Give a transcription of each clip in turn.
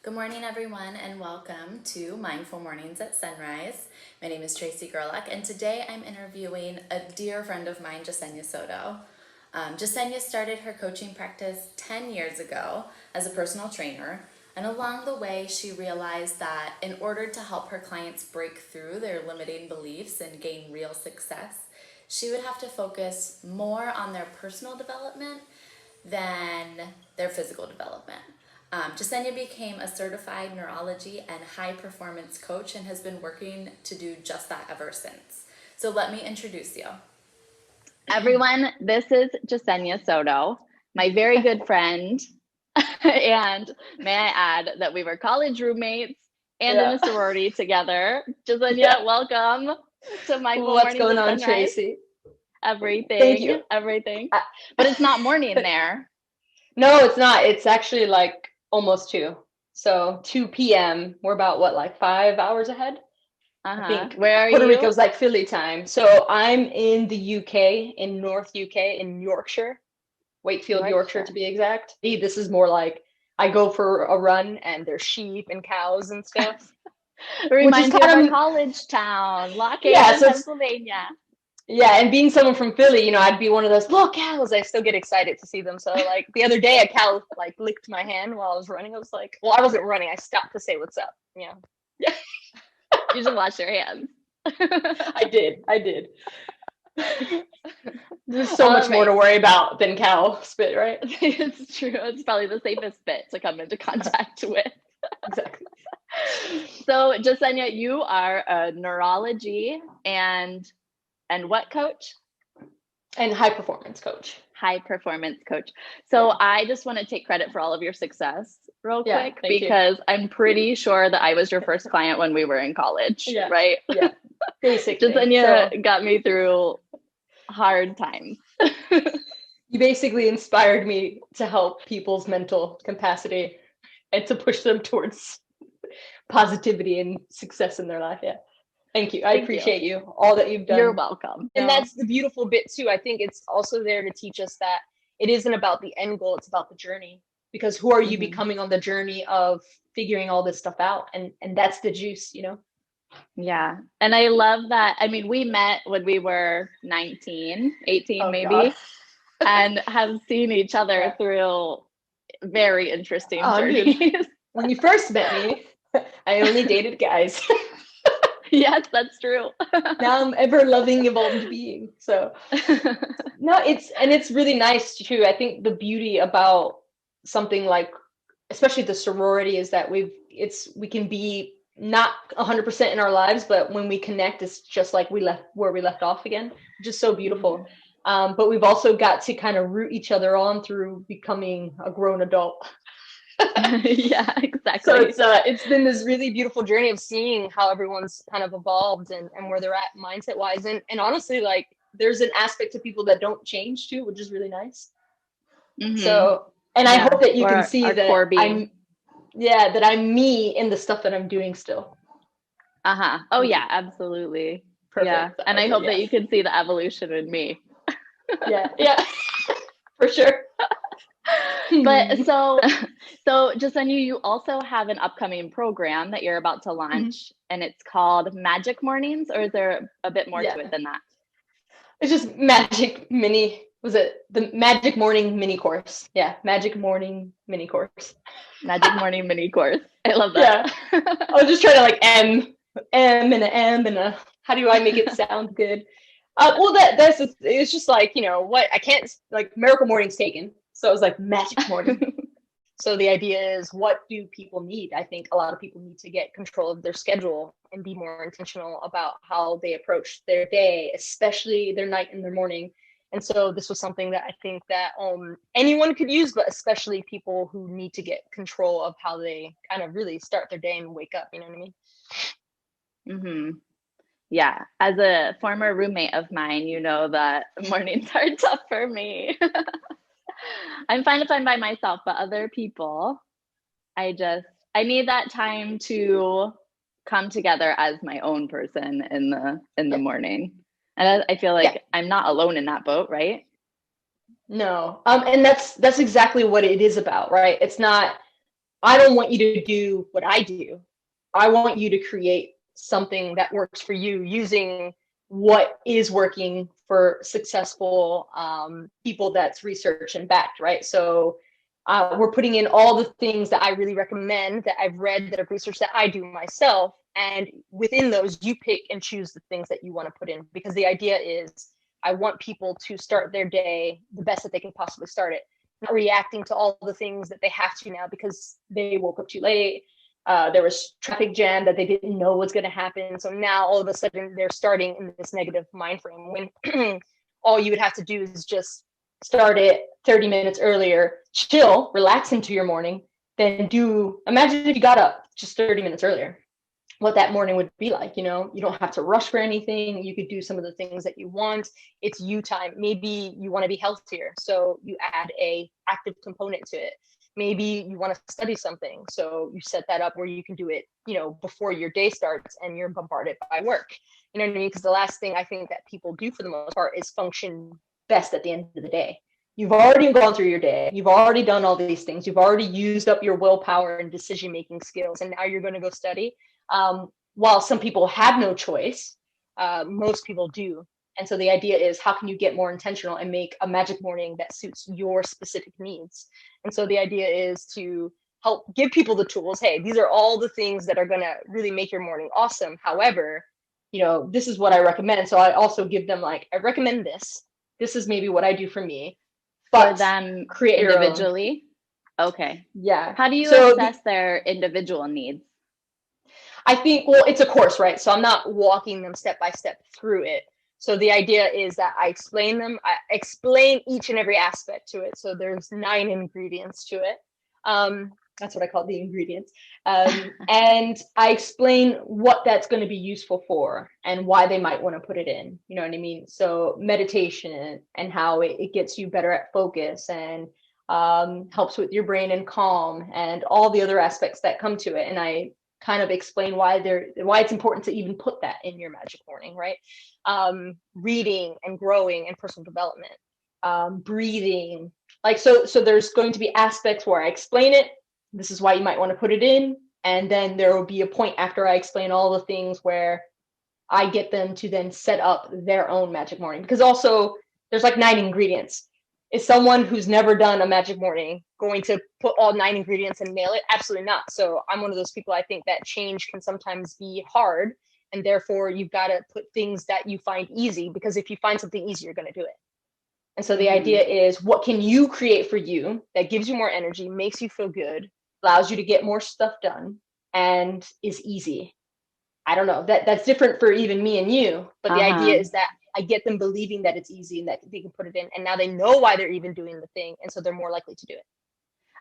Good morning, everyone, and welcome to Mindful Mornings at Sunrise. My name is Tracey Gerlach, and today I'm interviewing a dear friend of mine, Jessenia Soto. Jessenia started her coaching practice 10 years ago as a personal trainer, and along the way, she realized that in order to help her clients break through their limiting beliefs and gain real success, she would have to focus more on their personal development than their physical development. Jessenia became a certified neurology and high performance coach and has been working to do just that ever since. So let me introduce you. Everyone, this is Jessenia Soto, my very good friend. And may I add that we were college roommates and in a sorority together. Jessenia, welcome to Mindful What's Mornings going at on, Sunrise. Tracey? Everything. Thank you. Everything. But it's not morning there. No, it's not. It's actually like almost 2. So 2 p.m. We're about like 5 hours ahead? I think. Where are Puerto you? Rico's like Philly time. So I'm in the UK, in North UK, in Yorkshire. Wakefield, Yorkshire to be exact. This is more like I go for a run and there's sheep and cows and stuff. It reminds me of our college town, Lockhaven, Pennsylvania. Yeah, and being someone from Philly, I'd be one of those, look, cows. I still get excited to see them. So like the other day, a cow like licked my hand while I was running. I was like, well, I wasn't running. I stopped to say what's up. Yeah. You should wash your hands. I did. There's so much more to worry about than cow spit, right? It's true. It's probably the safest spit to come into contact with. Exactly. So, Jessenia, you are a neurology and what coach? And high performance coach. High performance coach. So I just want to take credit for all of your success real quick because I'm pretty sure that I was your first client when we were in college, right? Yeah, basically. Jessenia got me through hard times. You basically inspired me to help people's mental capacity and to push them towards positivity and success in their life. Yeah. Thank you. I appreciate you. All that you've done. You're welcome. And that's the beautiful bit too. I think it's also there to teach us that it isn't about the end goal, it's about the journey. Because who are you becoming on the journey of figuring all this stuff out? And that's the juice, Yeah. And I love that. I mean, we met when we were 19, 18 maybe, God. And have seen each other through very interesting journeys. Dude. When you first met me, I only dated guys. Yes, that's true. Now I'm ever loving, evolved being. So no, it's really nice too. I think the beauty about something like, especially the sorority, is that we can be not 100% in our lives, but when we connect, it's just like we left off again, which is so beautiful. But we've also got to kind of root each other on through becoming a grown adult. Yeah, exactly. So it's been this really beautiful journey of seeing how everyone's kind of evolved and where they're at mindset wise. And honestly, like there's an aspect to people that don't change too, which is really nice. So, and I hope that you can see that that I'm me in the stuff that I'm doing still. Oh yeah, absolutely. Perfect. Yeah. And I hope that you can see the evolution in me. Yeah, for sure. But so Jessenia, you also have an upcoming program that you're about to launch, and it's called Magic Mornings, or is there a bit more to it than that? It's just Magic Mini. Was it the Magic Morning Mini Course? Yeah, Magic Morning Mini Course. Magic Morning Mini Course. I love that. Yeah. I was just trying to like M and a M and a. How do I make it sound good? Well, it's just like, what I can't, like Miracle Morning's taken. So it was like Magic Morning. So the idea is, what do people need? I think a lot of people need to get control of their schedule and be more intentional about how they approach their day, especially their night and their morning. And so this was something that I think that anyone could use, but especially people who need to get control of how they kind of really start their day and wake up. You know what I mean? Yeah. As a former roommate of mine, you know that mornings are tough for me. I'm fine if I'm by myself, but other people, I need that time to come together as my own person in the morning. And I feel like I'm not alone in that boat, right? No. And that's exactly what it is about, right? It's not I don't want you to do what I do. I want you to create something that works for you using what is working for successful people that's research and backed, right? So we're putting in all the things that I really recommend, that I've read, that I've researched, that I do myself. And within those, you pick and choose the things that you want to put in, because the idea is I want people to start their day the best that they can possibly start it, not reacting to all the things that they have to now because they woke up too late. There was traffic jam that they didn't know was going to happen. So now all of a sudden they're starting in this negative mind frame when all you would have to do is just start it 30 minutes earlier, chill, relax into your morning, then imagine if you got up just 30 minutes earlier, what that morning would be like. You don't have to rush for anything. You could do some of the things that you want. It's you time. Maybe you want to be healthier, so you add a active component to it. Maybe you want to study something, so you set that up where you can do it, before your day starts and you're bombarded by work. You know what I mean? Because the last thing I think that people do for the most part is function best at the end of the day. You've already gone through your day. You've already done all these things. You've already used up your willpower and decision-making skills, and now you're going to go study. While some people have no choice, most people do. And so the idea is, how can you get more intentional and make a magic morning that suits your specific needs? And so the idea is to help give people the tools. Hey, these are all the things that are going to really make your morning awesome. However, this is what I recommend. So I also give them, like, I recommend this. This is maybe what I do for me. But For them create individually? Okay. Yeah. How do you So assess their individual needs? I think, well, it's a course, right? So I'm not walking them step by step through it. So the idea is that I explain each and every aspect to it. So there's 9 ingredients to it. That's what I call the ingredients. And I explain what that's going to be useful for and why they might want to put it in. You know what I mean? So meditation and how it gets you better at focus, and helps with your brain and calm, and all the other aspects that come to it. And I kind of explain why it's important to even put that in your magic morning, right? Reading and growing and personal development, breathing, like, so there's going to be aspects where I explain it. This is why you might want to put it in. And then there will be a point after I explain all the things where I get them to then set up their own magic morning, because also there's like 9 ingredients. Is someone who's never done a magic morning going to put all 9 ingredients and nail it? Absolutely not. So I'm one of those people, I think that change can sometimes be hard, and therefore you've got to put things that you find easy, because if you find something easy, you're going to do it. And so the idea is, what can you create for you that gives you more energy, makes you feel good, allows you to get more stuff done, and is easy? I don't know, that's different for even me and you, but the idea is that I get them believing that it's easy and that they can put it in, and now they know why they're even doing the thing, and so they're more likely to do it.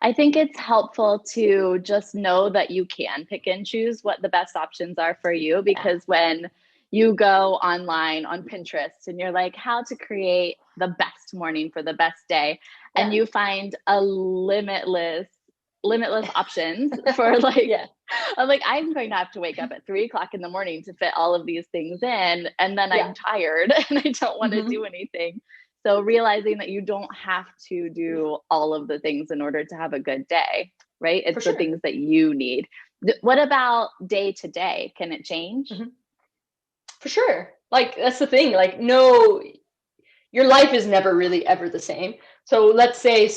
I think it's helpful to just know that you can pick and choose what the best options are for you, because when you go online on Pinterest and you're like, how to create the best morning for the best day, and you find a limitless options for like, I'm like, I'm going to have to wake up at 3:00 in the morning to fit all of these things in. And then I'm tired and I don't want to do anything. So realizing that you don't have to do all of the things in order to have a good day, right? It's the things that you need. What about day to day? Can it change? For sure. Like, that's the thing. Like, no, your life is never really ever the same. So let's say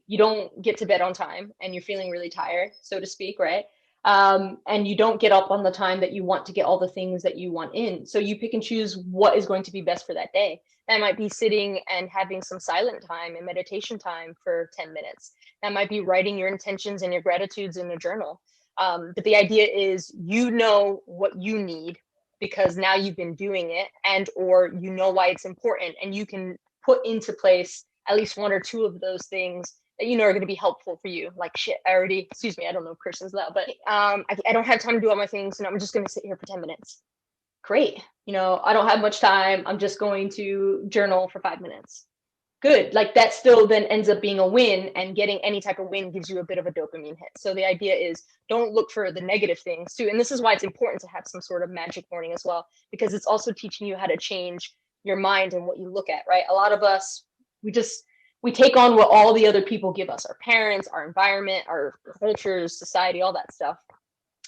you don't get to bed on time and you're feeling really tired, so to speak, right? And you don't get up on the time that you want to get all the things that you want in. So you pick and choose what is going to be best for that day. That might be sitting and having some silent time and meditation time for 10 minutes. That might be writing your intentions and your gratitudes in a journal. But the idea is, you know what you need, because now you've been doing it, and or you know why it's important, and you can put into place at least 1 or 2 of those things that you know are going to be helpful for you. Like, shit, I don't know if Kristen's loud, but I don't have time to do all my things, and I'm just going to sit here for 10 minutes. Great. I don't have much time. I'm just going to journal for 5 minutes. Good. Like, that still then ends up being a win, and getting any type of win gives you a bit of a dopamine hit. So the idea is, don't look for the negative things too. And this is why it's important to have some sort of magic morning as well, because it's also teaching you how to change your mind and what you look at, right? A lot of us, we just we take on what all the other people give us, our parents, our environment, our cultures, society, all that stuff.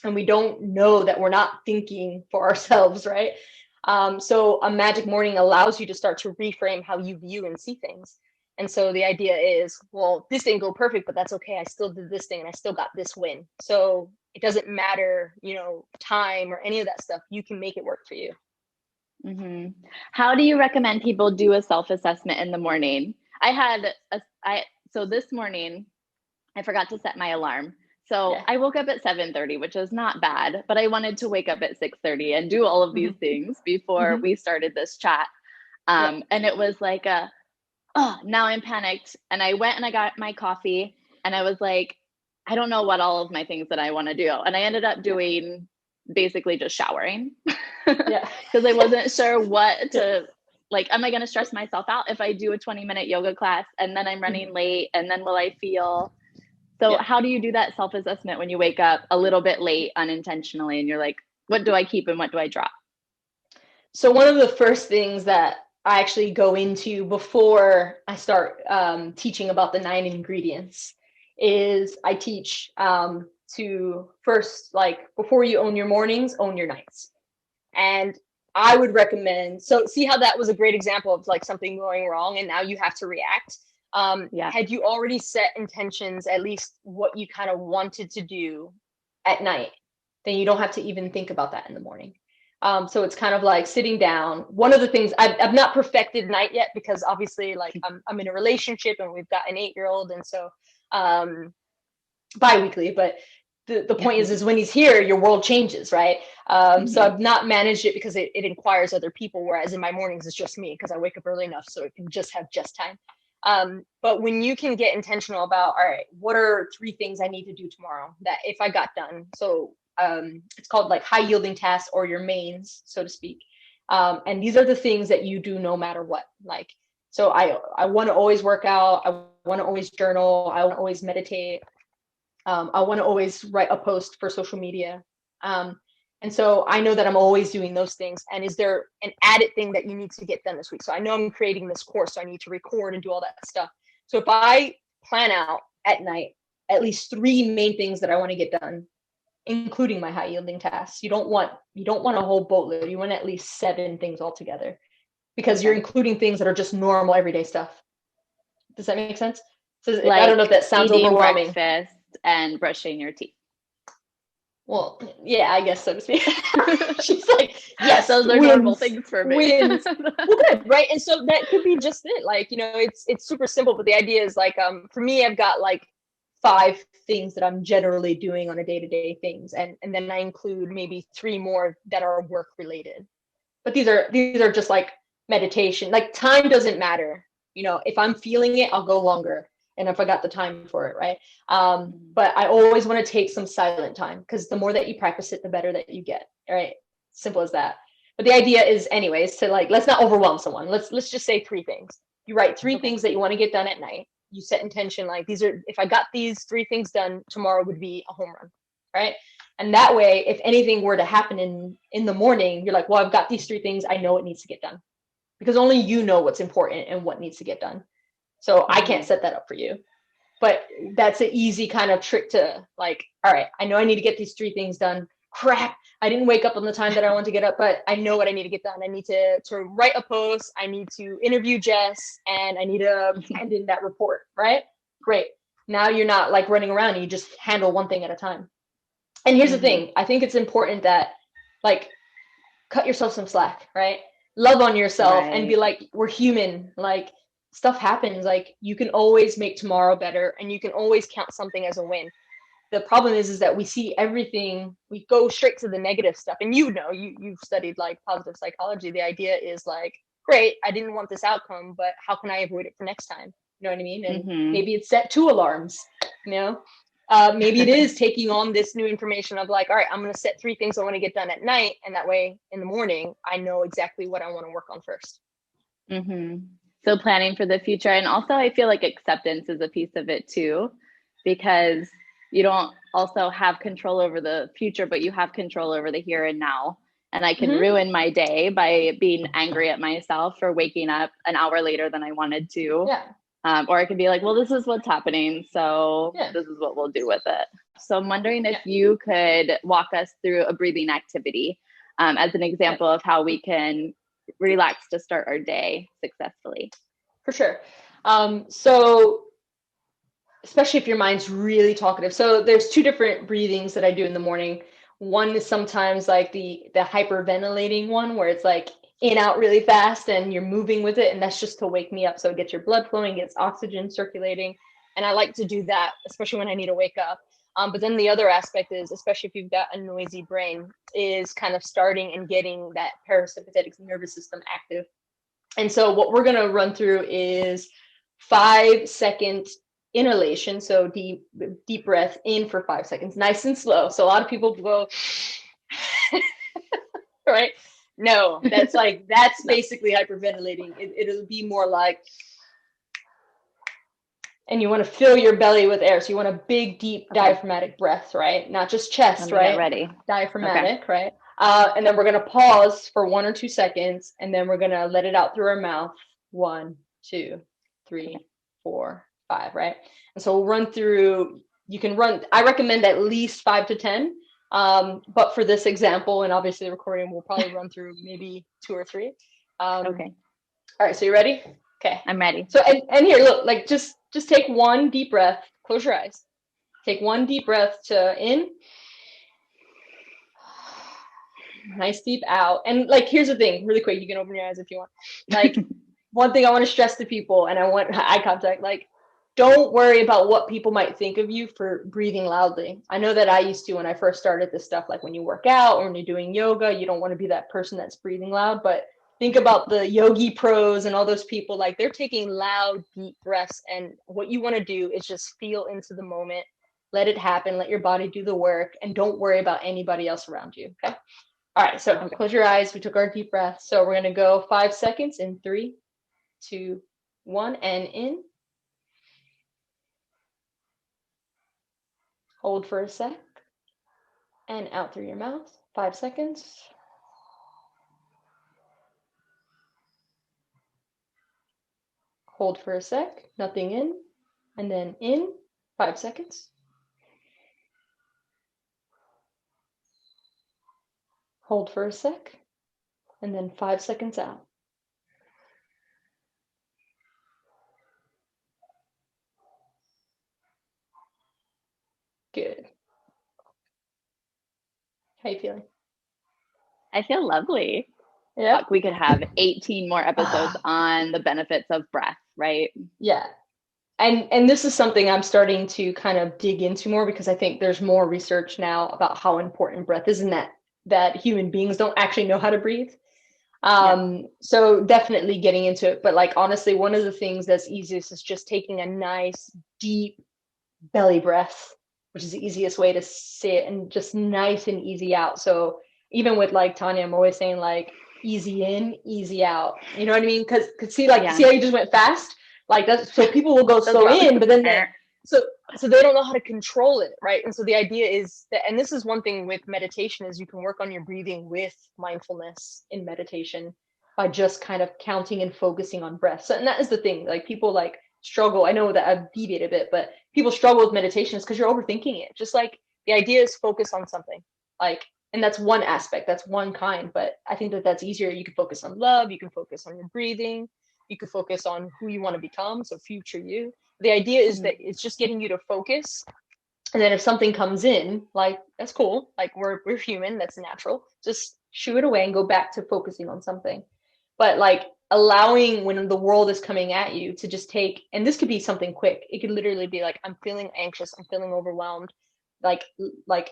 And we don't know that we're not thinking for ourselves, right? So a magic morning allows you to start to reframe how you view and see things. And so the idea is, well, this didn't go perfect, but that's okay. I still did this thing and I still got this win. So it doesn't matter, time or any of that stuff. You can make it work for you. Mm-hmm. How do you recommend people do a self-assessment in the morning? So this morning, I forgot to set my alarm. So I woke up at 7:30, which is not bad, but I wanted to wake up at 6:30 and do all of these things before we started this chat. And it was like now I'm panicked. And I went and I got my coffee and I was like, I don't know what all of my things that I want to do. And I ended up doing basically just showering because I wasn't sure what to like. Am I going to stress myself out if I do a 20-minute yoga class and then I'm running late and then will I feel? So how do you do that self-assessment when you wake up a little bit late unintentionally and you're like, what do I keep and what do I drop? So one of the first things that I actually go into before I start teaching about the 9 ingredients is I teach to first, like, before you own your mornings, own your nights. And I would recommend, so see how that was a great example of like something going wrong and now you have to react. Had you already set intentions, at least what you kind of wanted to do at night, then you don't have to even think about that in the morning. So it's kind of like sitting down. One of the things I've not perfected night yet, because obviously like I'm in a relationship and we've got an 8-year-old. And so bi-weekly, but the point is when he's here, your world changes, right? So I've not managed it because it inquires other people, whereas in my mornings it's just me because I wake up early enough so it can just have just time. But when you can get intentional about, all right, what are 3 things I need to do tomorrow that if I got done? So it's called like high yielding tasks or your mains, so to speak. And these are the things that you do no matter what. Like, so I want to always work out. I want to always journal. I want to always meditate. I want to always write a post for social media. And so I know that I'm always doing those things. And is there an added thing that you need to get done this week? So I know I'm creating this course, so I need to record and do all that stuff. So if I plan out at night at least 3 main things that I want to get done, including my high yielding tasks, you don't want a whole boatload. You want at least 7 things altogether, because you're including things that are just normal everyday stuff. Does that make sense? So like, I don't know if that sounds overwhelming. Breakfast and brushing your teeth. Well, yeah, I guess so to speak. She's like, yes, those are normal things for me. Wins. Well, good, right? And so that could be just it. Like, it's super simple, but the idea is like, for me, I've got like 5 things that I'm generally doing on a day-to-day things, and then I include maybe 3 more that are work related. But these are just like meditation. Like, time doesn't matter. If I'm feeling it, I'll go longer. And if I got the time for it, right? But I always want to take some silent time, because the more that you practice it, the better that you get, right? Simple as that. But the idea is, anyways, to like, let's not overwhelm someone. Let's just say 3 things. You write 3 things that you want to get done at night. You set intention, like, if I got these 3 things done, tomorrow would be a home run, right? And that way, if anything were to happen in the morning, you're like, well, I've got these 3 things. I know it needs to get done, because only you know what's important and what needs to get done. So I can't set that up for you. But that's an easy kind of trick to like, all right, I know I need to get these 3 things done. Crap, I didn't wake up on the time that I want to get up, but I know what I need to get done. I need to write a post. I need to interview Jess, and I need to hand in that report, right? Great. Now you're not like running around, and you just handle one thing at a time. And here's the thing. I think it's important that, like, cut yourself some slack, right? Love on yourself and be like, we're human. Like, stuff happens. Like, you can always make tomorrow better, and you can always count something as a win. The problem is that we see everything, we go straight to the negative stuff. And you've studied like positive psychology. The idea is like, great, I didn't want this outcome, but how can I avoid it for next time? You know what I mean? And maybe it's set 2 alarms, maybe it is taking on this new information of like, all right, I'm going to set 3 things I want to get done at night. And that way in the morning, I know exactly what I want to work on first. So planning for the future. And also I feel like acceptance is a piece of it too, because you don't also have control over the future, but you have control over the here and now. And I can ruin my day by being angry at myself for waking up an hour later than I wanted to. Or it could be like, well, this is what's happening, so Yeah. this is what we'll do with it. So I'm wondering if Yeah. you could walk us through a breathing activity as an example of how we can relax to start our day successfully. For sure. So especially if your mind's really talkative. So there's two different breathings that I do in the morning. One is sometimes like the hyperventilating one, where it's like in out really fast and you're moving with it, and that's just to wake me up. So it gets your blood flowing, gets oxygen circulating, and I like to do that, especially when I need to wake up. But then the other aspect is, especially if you've got a noisy brain, is kind of starting and getting that parasympathetic nervous system active. And so what we're going to run through is 5-second inhalation. So deep breath in for 5 seconds, nice and slow. So a lot of people go, right? No, that's basically hyperventilating. It'll be more like, and you want to fill your belly with air. So you want a big, deep diaphragmatic breath, right? Not just chest, right? Get ready. Diaphragmatic, right? And then we're going to pause for 1 or 2 seconds, and then we're going to let it out through our mouth. 1, 2, 3, 4, 5, right? And so we'll run through, you can run, I recommend at least 5 to 10. But for this example, and obviously the recording, we'll probably run through maybe 2 or 3. Okay. All right, so you ready? Okay. I'm ready. So, and here, look, like just take one deep breath, close your eyes. Take one deep breath to in. Nice deep out. And like, here's the thing, really quick, you can open your eyes if you want. Like, one thing I want to stress to people, and I want eye contact, like, don't worry about what people might think of you for breathing loudly. I know that I used to when I first started this stuff, like when you work out or when you're doing yoga, you don't want to be that person that's breathing loud, but think about the yogi pros and all those people, like they're taking loud, deep breaths. And what you want to do is just feel into the moment, let it happen, let your body do the work, and don't worry about anybody else around you. Okay. All right. So close your eyes. We took our deep breath. So we're going to go 5 seconds in 3, 2, 1, and in. Hold for a sec. And out through your mouth. 5 seconds. Hold for a sec. Nothing in. And then in. 5 seconds. Hold for a sec. And then 5 seconds out. Good. How you feeling? I feel lovely. Yeah. We could have 18 more episodes on the benefits of breath, right? Yeah. And this is something I'm starting to kind of dig into more, because I think there's more research now about how important breath is, and that human beings don't actually know how to breathe. So definitely getting into it. But like, honestly, one of the things that's easiest is just taking a nice deep belly breath, which is the easiest way to say it, and just nice and easy out. So even with like Tanya, I'm always saying like easy in, easy out. You know what I mean? Because see how you just went fast? Like that's, so people will go slow in, but then so they don't know how to control it, right? And so the idea is that, and this is one thing with meditation, is you can work on your breathing with mindfulness in meditation by just kind of counting and focusing on breath. So, and that is the thing, like people like struggle. I know that I've deviated a bit, but people struggle with meditation is because you're overthinking it. Just like the idea is focus on something, like, and that's one aspect, that's one kind, but I think that that's easier. You can focus on love, you can focus on your breathing, you can focus on who you want to become, so future you. The idea is that it's just getting you to focus, and then if something comes in, like, that's cool, like we're human, that's natural, just shoo it away and go back to focusing on something. But like allowing, when the world is coming at you, to just take, and this could be something quick, it could literally be like, I'm feeling anxious, I'm feeling overwhelmed, like,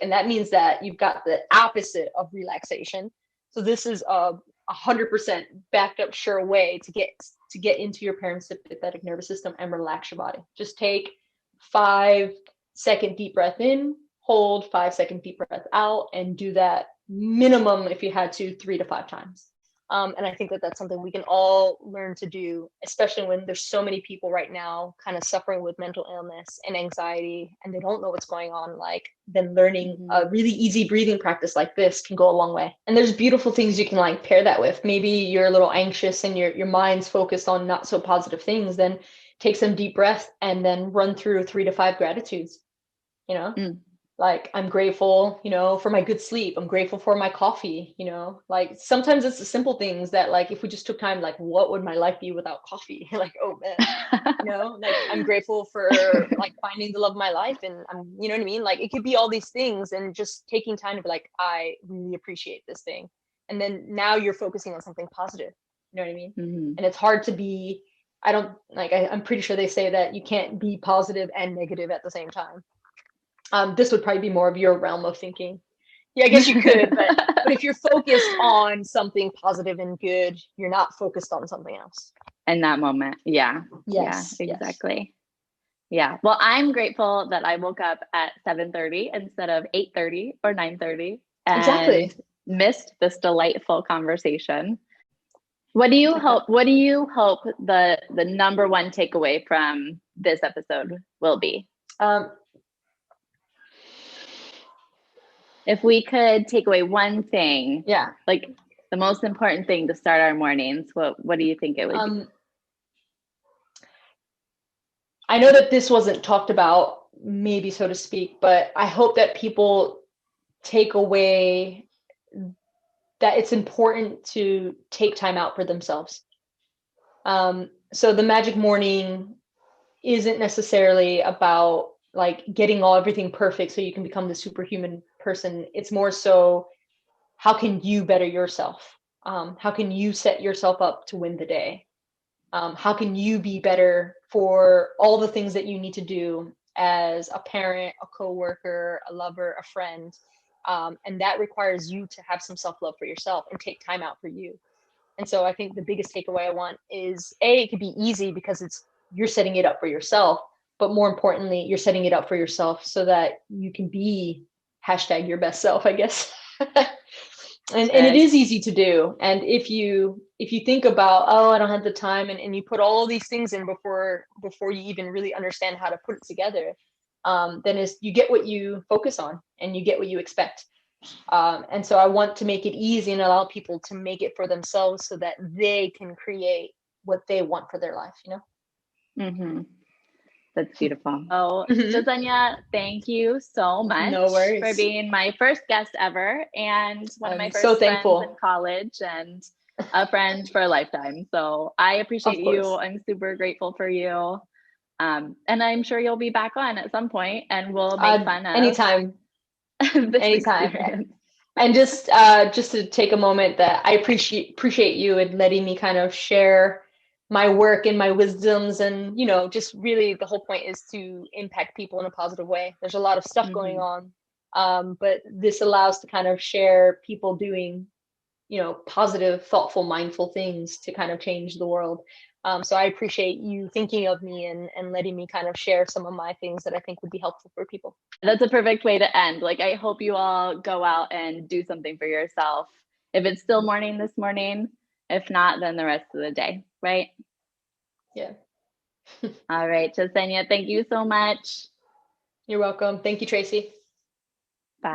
and that means that you've got the opposite of relaxation. So this is a 100% backed up sure way to get into your parasympathetic nervous system and relax your body. Just take 5-second deep breath in, hold 5-second deep breath out, and do that minimum, if you had to, 3 to 5 times. And I think that that's something we can all learn to do, especially when there's so many people right now kind of suffering with mental illness and anxiety, and they don't know what's going on. Like, then learning a really easy breathing practice like this can go a long way. And there's beautiful things you can like pair that with. Maybe you're a little anxious and your mind's focused on not so positive things, then take some deep breaths and then run through 3 to 5 gratitudes, you know? Like, I'm grateful, you know, for my good sleep. I'm grateful for my coffee, you know, like sometimes it's the simple things that, like, if we just took time, like, what would my life be without coffee? Like, oh man, you know, like, I'm grateful for like finding the love of my life. And I'm, you know what I mean? Like, it could be all these things, and just taking time to be like, I really appreciate this thing. And then now you're focusing on something positive, you know what I mean? And it's hard to be, I'm pretty sure they say that you can't be positive and negative at the same time. This would probably be more of your realm of thinking. Yeah, I guess you could, but if you're focused on something positive and good, you're not focused on something else. In that moment. Yeah. Yes. Yeah, exactly. Yeah. Well, I'm grateful that I woke up at 7:30 instead of 8:30 or 9:30 and Exactly. missed this delightful conversation. What do you hope the number one takeaway from this episode will be? If we could take away one thing, like the most important thing to start our mornings, what do you think it would be? I know that this wasn't talked about, maybe, so to speak, but I hope that people take away that it's important to take time out for themselves. So the magic morning isn't necessarily about like getting everything perfect so you can become the superhuman person. It's more so, how can you better yourself? How can you set yourself up to win the day? How can you be better for all the things that you need to do as a parent, a coworker, a lover, a friend? And that requires you to have some self-love for yourself and take time out for you. And so I think the biggest takeaway I want is, it could be easy because you're setting it up for yourself, but more importantly, you're setting it up for yourself so that you can be #your best self, I guess. And it is easy to do. And if you think about, oh, I don't have the time, and you put all these things in before you even really understand how to put it together, then you get what you focus on and you get what you expect. And so I want to make it easy and allow people to make it for themselves so that they can create what they want for their life, you know? That's beautiful. Oh, Jessenia, thank you so much for being my first guest ever, and one of my first friends in college, and a friend for a lifetime. So I appreciate you. I'm super grateful for you. And I'm sure you'll be back on at some point, and we'll make fun of anytime. Experience. And just to take a moment, that I appreciate you and letting me kind of share my work and my wisdoms, and, you know, just really the whole point is to impact people in a positive way. There's a lot of stuff going on, but this allows to kind of share people doing, you know, positive, thoughtful, mindful things to kind of change the world. So I appreciate you thinking of me and letting me kind of share some of my things that I think would be helpful for people. That's a perfect way to end. Like, I hope you all go out and do something for yourself. If it's still morning this morning, if not, then the rest of the day, right? Yeah. All right, Jessenia, thank you so much. You're welcome. Thank you, Tracey. Bye.